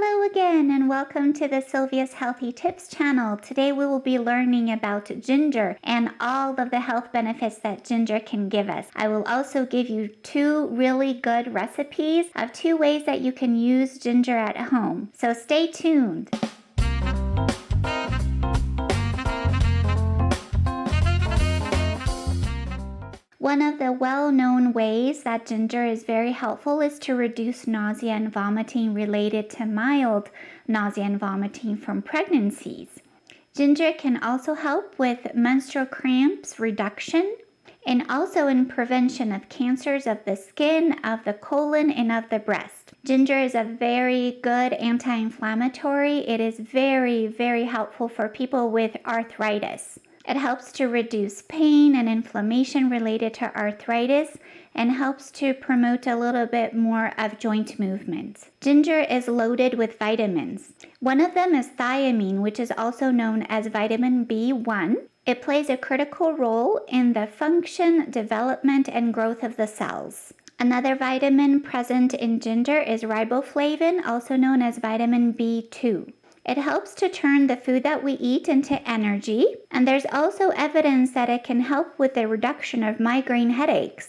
Hello again and welcome to the Sylvia's Healthy Tips channel. Today we will be learning about ginger and all of the health benefits that ginger can give us. I will also give you 2 really good recipes of 2 ways that you can use ginger at home. So stay tuned. One of the well-known ways that ginger is very helpful is to reduce nausea and vomiting related to mild nausea and vomiting from pregnancies. Ginger can also help with menstrual cramps reduction and also in prevention of cancers of the skin, of the colon, and of the breast. Ginger is a very good anti-inflammatory. It is very, very helpful for people with arthritis. It helps to reduce pain and inflammation related to arthritis and helps to promote a little bit more of joint movement. Ginger is loaded with vitamins. One of them is thiamine, which is also known as vitamin B1. It plays a critical role in the function, development, and growth of the cells. Another vitamin present in ginger is riboflavin, also known as vitamin B2. It helps to turn the food that we eat into energy, and there's also evidence that it can help with the reduction of migraine headaches.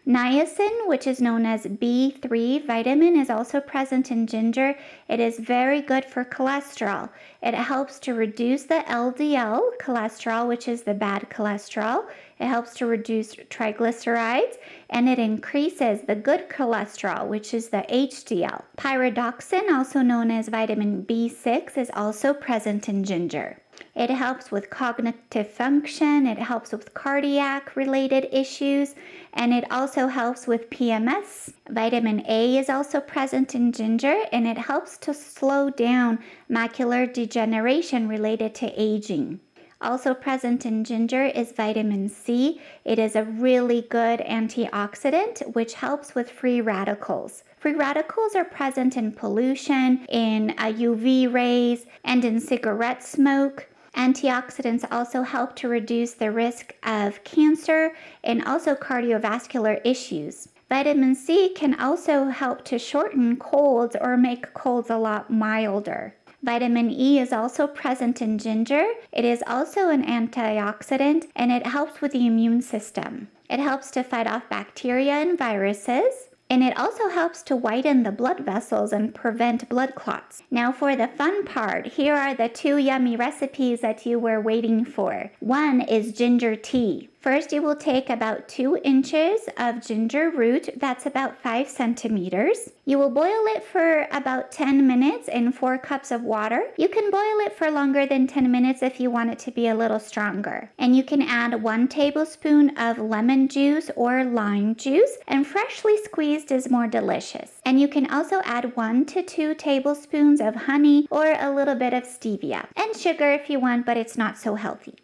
Niacin, which is known as B3 vitamin, is also present in ginger. It is very good for cholesterol. It helps to reduce the LDL cholesterol, which is the bad cholesterol. It helps to reduce triglycerides, and it increases the good cholesterol, which is the HDL. Pyridoxine, also known as vitamin B6, is also present in ginger. It helps with cognitive function, it helps with cardiac related issues, and it also helps with PMS. Vitamin A is also present in ginger, and it helps to slow down macular degeneration related to aging. Also present in ginger is vitamin C. It is a really good antioxidant which helps with free radicals. Free radicals are present in pollution, in UV rays, and in cigarette smoke. Antioxidants also help to reduce the risk of cancer and also cardiovascular issues. Vitamin C can also help to shorten colds or make colds a lot milder. Vitamin E is also present in ginger. It is also an antioxidant and it helps with the immune system. It helps to fight off bacteria and viruses. And it also helps to whiten the blood vessels and prevent blood clots. Now for the fun part, here are the 2 yummy recipes that you were waiting for. One is ginger tea. First, you will take about 2 inches of ginger root, that's about 5 centimeters. You will boil it for about 10 minutes in 4 cups of water. You can boil it for longer than 10 minutes if you want it to be a little stronger. And you can add 1 tablespoon of lemon juice or lime juice, and freshly squeezed is more delicious. And you can also add 1 to 2 tablespoons of honey or a little bit of stevia. And sugar if you want, but it's not so healthy.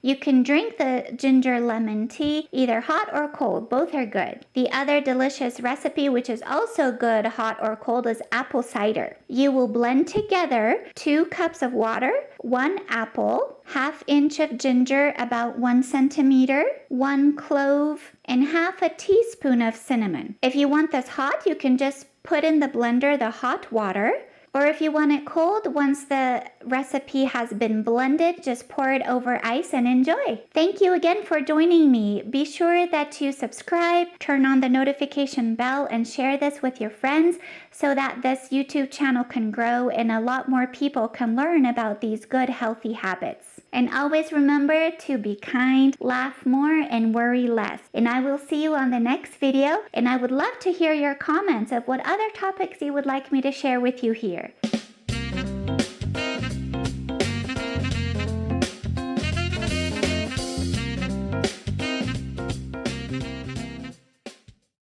You can drink the ginger lemon tea either hot or cold, both are good. The other delicious recipe, which is also good hot or cold, is apple cider. You will blend together 2 cups of water, 1 apple, ½ inch of ginger, about 1 centimeter, 1 clove, and ½ a teaspoon of cinnamon. If you want this hot, you can just put in the blender the hot water. Or if you want it cold, once the recipe has been blended, just pour it over ice and enjoy. Thank you again for joining me. Be sure that you subscribe, turn on the notification bell, and share this with your friends so that this YouTube channel can grow and a lot more people can learn about these good healthy habits. And always remember to be kind, laugh more, and worry less. And I will see you on the next video, and I would love to hear your comments of what other topics you would like me to share with you here.